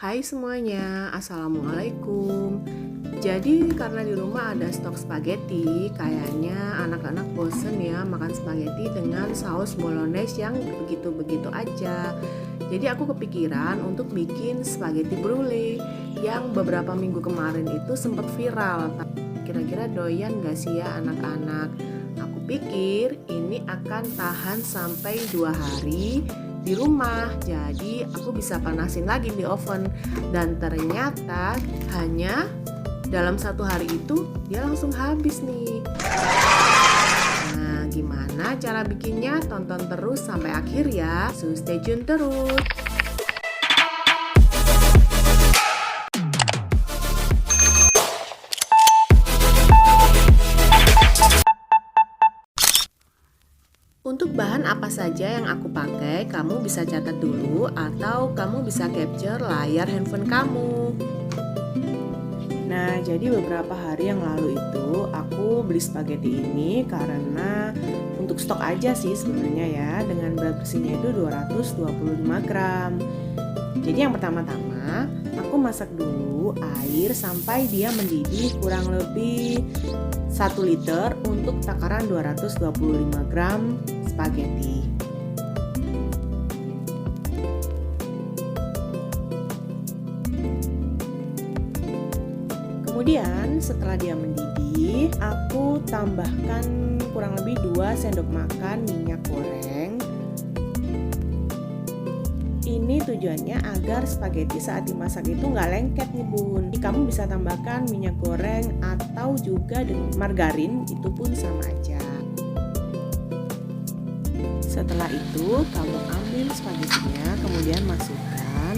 Hai semuanya, Assalamualaikum. Jadi karena di rumah ada stok spaghetti, kayaknya anak-anak bosen ya makan spaghetti dengan saus bolognese yang begitu-begitu aja. Jadi aku kepikiran untuk bikin spaghetti brulee yang beberapa minggu kemarin itu sempat viral. Kira-kira doyan gak sih ya anak-anak? Aku pikir ini akan tahan sampai 2 hari di rumah, jadi aku bisa panasin lagi di oven. Dan ternyata hanya dalam 1 hari itu dia langsung habis nih. Nah, gimana cara bikinnya? Tonton terus sampai akhir ya. So stay tune terus. Untuk bahan apa saja yang aku pakai, kamu bisa catat dulu atau kamu bisa capture layar handphone kamu. Nah, jadi beberapa hari yang lalu itu aku beli spaghetti ini karena untuk stok aja sih sebenarnya ya, dengan berat bersihnya itu 225 gram. Jadi yang pertama-tama aku masak dulu air sampai dia mendidih kurang lebih 1 liter untuk takaran 225 gram spaghetti. Kemudian setelah dia mendidih, aku tambahkan kurang lebih 2 sendok makan minyak goreng. Ini tujuannya agar spaghetti saat dimasak itu nggak lengket nih bun. Kamu bisa tambahkan minyak goreng atau juga dengan margarin, itu pun sama aja. Setelah itu kamu ambil spagettinya, kemudian masukkan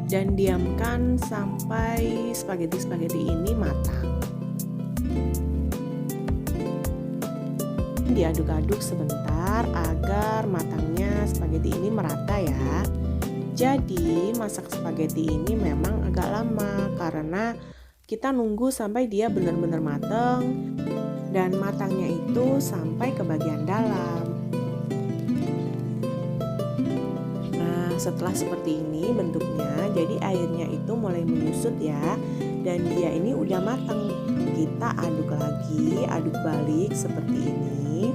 dan diamkan sampai spaghetti ini matang. Diaduk-aduk sebentar agar matangnya spaghetti ini merata ya. Jadi masak spaghetti ini memang agak lama karena kita nunggu sampai dia benar-benar matang dan matangnya itu sampai ke bagian dalam. Nah, setelah seperti ini bentuknya, jadi airnya itu mulai menyusut ya, dan dia ini udah matang. Kita aduk lagi, aduk balik seperti ini.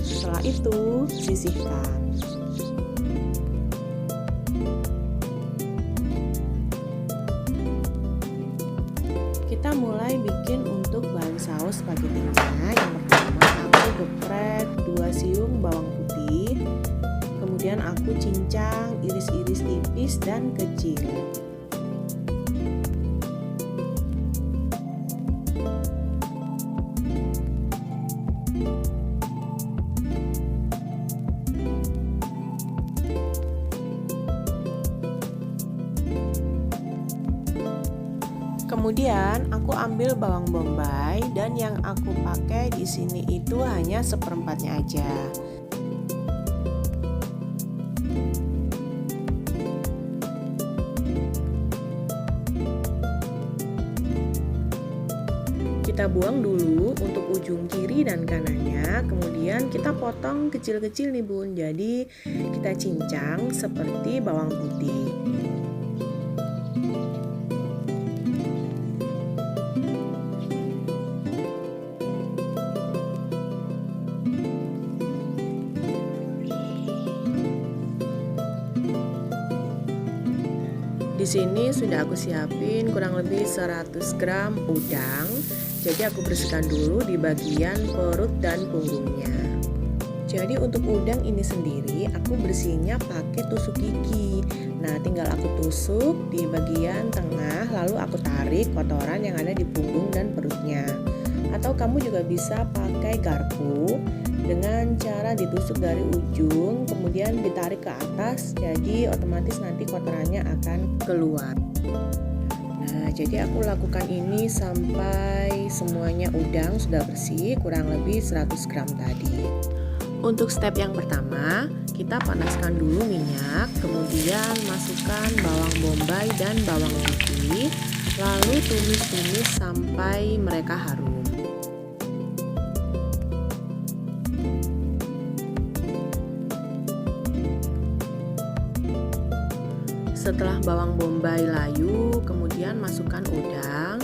Setelah itu sisihkan. Kita mulai bikin untuk bahan saus spaghettinya. Yang pertama aku geprek 2 siung bawang putih, kemudian aku cincang iris-iris tipis dan kecil. Kemudian aku ambil bawang bombay dan yang aku pakai di sini itu hanya seperempatnya aja. Kita buang dulu untuk ujung kiri dan kanannya, kemudian kita potong kecil-kecil nih bun. Jadi kita cincang seperti bawang putih. Di sini sudah aku siapin kurang lebih 100 gram udang. Jadi aku bersihkan dulu di bagian perut dan punggungnya. Jadi untuk udang ini sendiri aku bersihnya pakai tusuk gigi. Nah, tinggal aku tusuk di bagian tengah, lalu aku tarik kotoran yang ada di punggung dan perutnya. Atau kamu juga bisa pakai garpu dengan cara ditusuk dari ujung kemudian ditarik ke atas, jadi otomatis nanti kotorannya akan keluar. Nah, jadi aku lakukan ini sampai semuanya udang sudah bersih, kurang lebih 100 gram tadi. Untuk step yang pertama, kita panaskan dulu minyak, kemudian masukkan bawang bombay dan bawang putih, lalu tumis-tumis sampai mereka harum. Setelah bawang bombay layu, kemudian masukkan udang,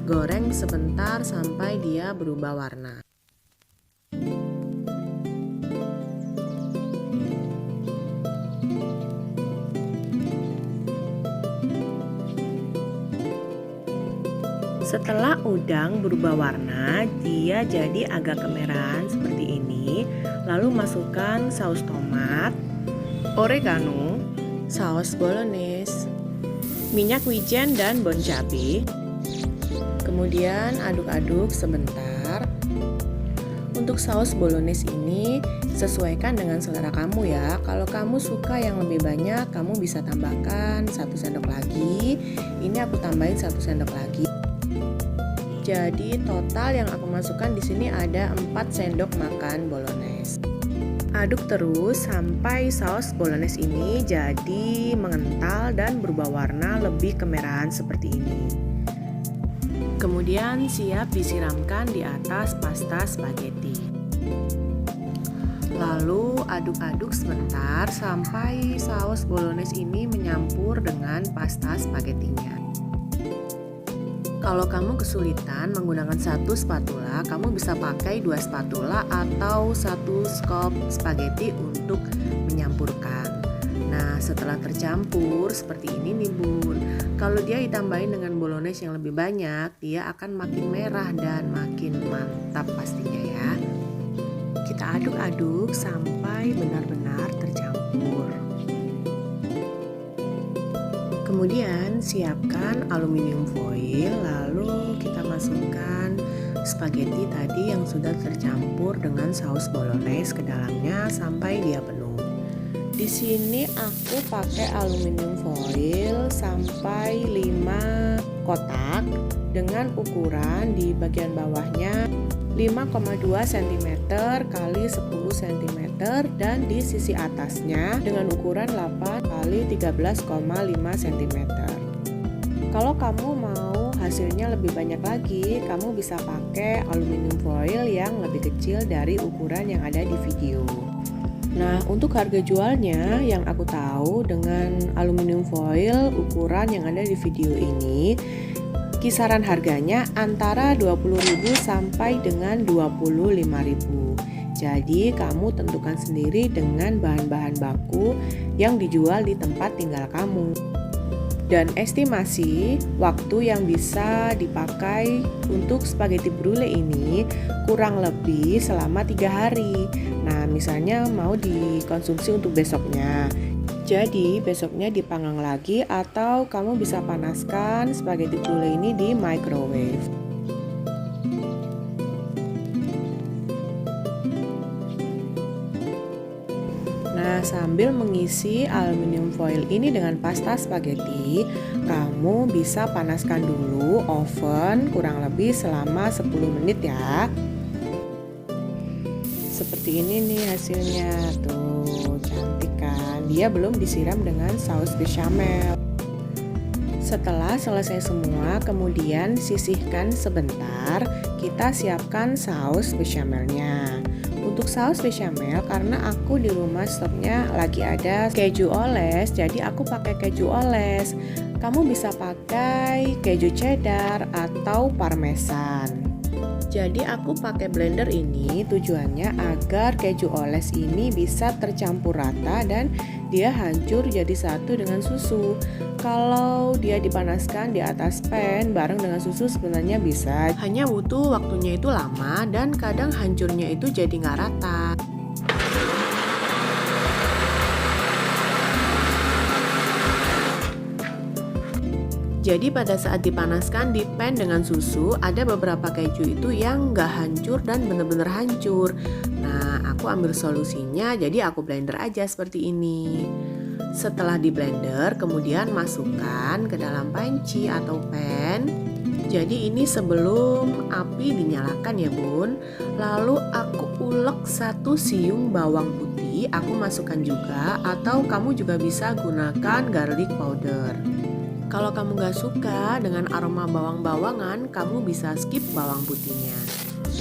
goreng sebentar sampai dia berubah warna. Setelah udang berubah warna, dia jadi agak kemerahan seperti ini. Lalu masukkan saus tomat, oregano, saus bolognese, minyak wijen dan bon cabai. Kemudian aduk-aduk sebentar. Untuk saus bolognese ini sesuaikan dengan selera kamu ya. Kalau kamu suka yang lebih banyak, kamu bisa tambahkan 1 sendok lagi. Ini aku tambahin 1 sendok lagi. Jadi total yang aku masukkan di sini ada 4 sendok makan bolognese. Aduk terus sampai saus bolognese ini jadi mengental dan berubah warna lebih kemerahan seperti ini. Kemudian siap disiramkan di atas pasta spaghetti. Lalu aduk-aduk sebentar sampai saus bolognese ini menyampur dengan pasta spagettinya. Kalau kamu kesulitan menggunakan 1 spatula, kamu bisa pakai 2 spatula atau 1 skop spaghetti untuk menyampurkan. Nah, setelah tercampur seperti ini nih bun. Kalau dia ditambahin dengan bolognese yang lebih banyak, dia akan makin merah dan makin mantap pastinya ya. Kita aduk-aduk sampai benar-benar tercampur. Kemudian siapkan aluminium foil, lalu kita masukkan spaghetti tadi yang sudah tercampur dengan saus bolognese ke dalamnya sampai dia penuh. Di sini aku pakai aluminium foil sampai 5 kotak dengan ukuran di bagian bawahnya 5,2 cm kali 10 cm dan di sisi atasnya dengan ukuran 8 kali 13,5 cm. Kalau kamu mau hasilnya lebih banyak lagi, kamu bisa pakai aluminium foil yang lebih kecil dari ukuran yang ada di video. Nah, untuk harga jualnya yang aku tahu dengan aluminium foil ukuran yang ada di video ini, kisaran harganya antara 20.000 sampai dengan 25.000. Jadi kamu tentukan sendiri dengan bahan-bahan baku yang dijual di tempat tinggal kamu. Dan estimasi waktu yang bisa dipakai untuk spaghetti brulee ini kurang lebih selama 3 hari. Nah, misalnya mau dikonsumsi untuk besoknya. Jadi besoknya dipanggang lagi atau kamu bisa panaskan spaghetti brulee ini di microwave. Nah, sambil mengisi aluminium foil ini dengan pasta spaghetti, kamu bisa panaskan dulu oven kurang lebih selama 10 menit ya. Seperti ini nih hasilnya, tuh cantik kan? Dia belum disiram dengan saus bechamel. Setelah selesai semua, kemudian sisihkan sebentar, kita siapkan saus bechamelnya. Untuk saus bechamel, karena aku di rumah stoknya lagi ada keju oles, jadi aku pakai keju oles. Kamu bisa pakai keju cheddar atau parmesan. Jadi aku pakai blender ini tujuannya agar keju oles ini bisa tercampur rata dan dia hancur jadi satu dengan susu. Kalau dia dipanaskan di atas pan bareng dengan susu sebenarnya bisa, hanya butuh waktunya itu lama dan kadang hancurnya itu jadi nggak rata. Jadi pada saat dipanaskan di pan dengan susu, ada beberapa keju itu yang nggak hancur dan bener-bener hancur. Nah, aku ambil solusinya, jadi aku blender aja seperti ini. Setelah di blender, kemudian masukkan ke dalam panci atau pan. Jadi ini sebelum api dinyalakan ya bun. Lalu aku ulek 1 siung bawang putih, aku masukkan juga, atau kamu juga bisa gunakan garlic powder. Kalau kamu gak suka dengan aroma bawang-bawangan, kamu bisa skip bawang putihnya.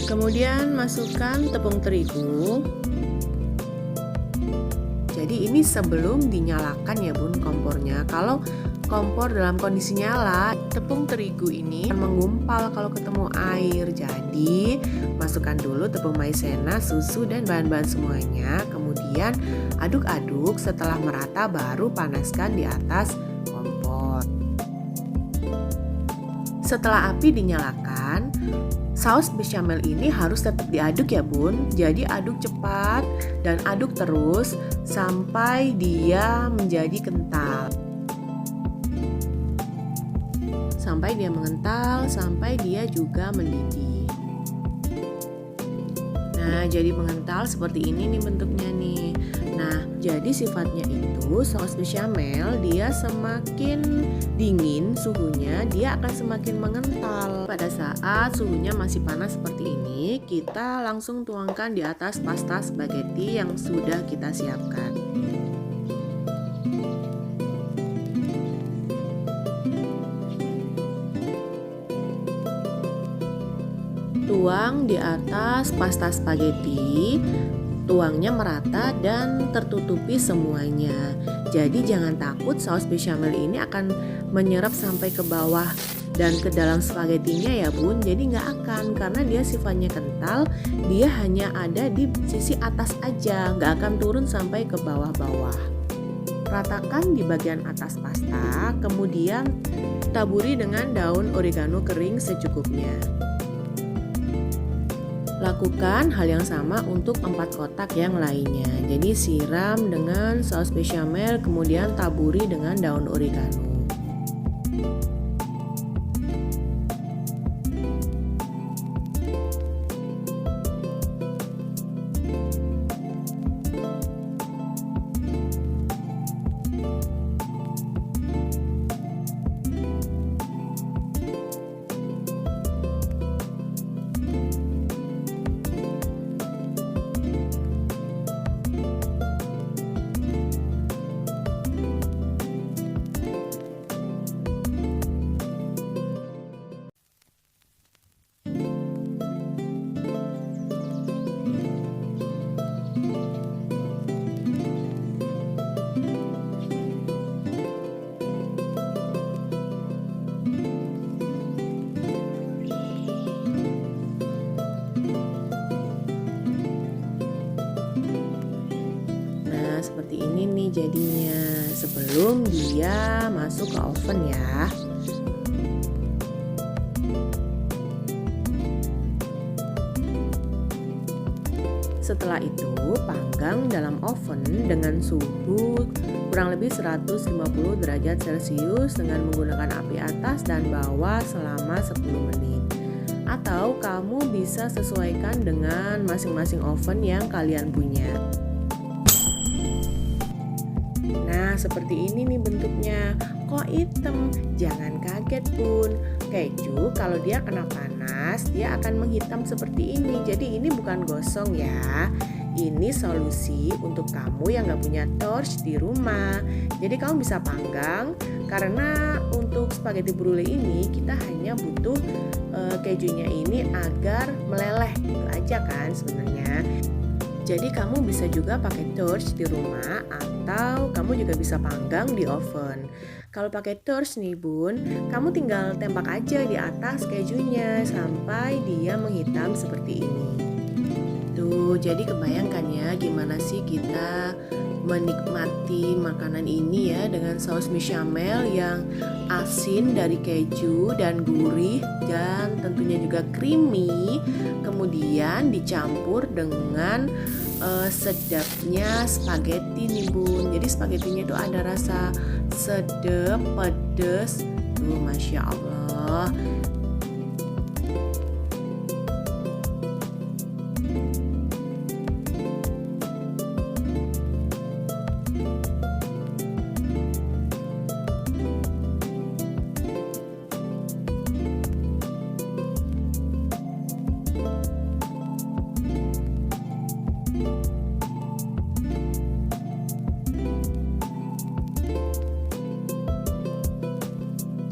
Kemudian masukkan tepung terigu. Jadi ini sebelum dinyalakan ya bun kompornya. Kalau kompor dalam kondisi nyala, tepung terigu ini akan menggumpal kalau ketemu air. Jadi masukkan dulu tepung maizena, susu dan bahan-bahan semuanya. Kemudian aduk-aduk, setelah merata baru panaskan di atas kompor. Setelah api dinyalakan, saus bechamel ini harus tetap diaduk ya bun. Jadi aduk cepat dan aduk terus sampai dia menjadi kental. Sampai dia mengental, sampai dia juga mendidih. Nah, jadi mengental seperti ini nih bentuknya nih. Nah, jadi sifatnya itu saus bechamel dia semakin dingin suhunya, dia akan semakin mengental. Pada saat suhunya masih panas seperti ini, kita langsung tuangkan di atas pasta spaghetti yang sudah kita siapkan. Tuang di atas pasta spaghetti, tuangnya merata dan tertutupi semuanya. Jadi jangan takut saus bechamel ini akan menyerap sampai ke bawah dan ke dalam spagettinya ya bun. Jadi nggak akan, karena dia sifatnya kental, dia hanya ada di sisi atas aja, nggak akan turun sampai ke bawah-bawah. Ratakan di bagian atas pasta, kemudian taburi dengan daun oregano kering secukupnya. Lakukan hal yang sama untuk 4 kotak yang lainnya. Jadi siram dengan saus bechamel, kemudian taburi dengan daun oregano. Seperti ini nih jadinya sebelum dia masuk ke oven ya. Setelah itu panggang dalam oven dengan suhu kurang lebih 150 derajat Celcius dengan menggunakan api atas dan bawah selama 10 menit. Atau kamu bisa sesuaikan dengan masing-masing oven yang kalian punya. Nah, seperti ini nih bentuknya. Kok hitam? Jangan kaget bun. Keju kalau dia kena panas, dia akan menghitam seperti ini. Jadi ini bukan gosong ya. Ini solusi untuk kamu yang gak punya torch di rumah. Jadi kamu bisa panggang. Karena untuk spaghetti brulee ini kita hanya butuh kejunya ini agar meleleh gitu aja kan sebenarnya. Jadi kamu bisa juga pakai torch di rumah atau kamu juga bisa panggang di oven. Kalau pakai torch nih bun, kamu tinggal tembak aja di atas kejunya sampai dia menghitam seperti ini. Tuh, jadi kebayangkan ya gimana sih kita menikmati makanan ini ya dengan saus bechamel yang asin dari keju dan gurih dan tentunya juga creamy, kemudian dicampur dengan sedapnya spaghetti nih bun. Jadi spagettinya itu ada rasa sedap, pedes, tuh masya Allah.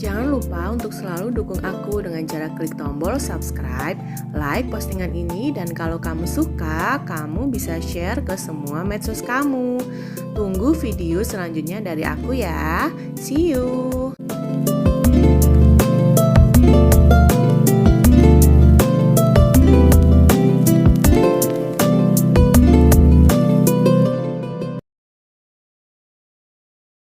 Jangan lupa untuk selalu dukung aku dengan cara klik tombol subscribe, like postingan ini, dan kalau kamu suka, kamu bisa share ke semua medsos kamu. Tunggu video selanjutnya dari aku ya. See you!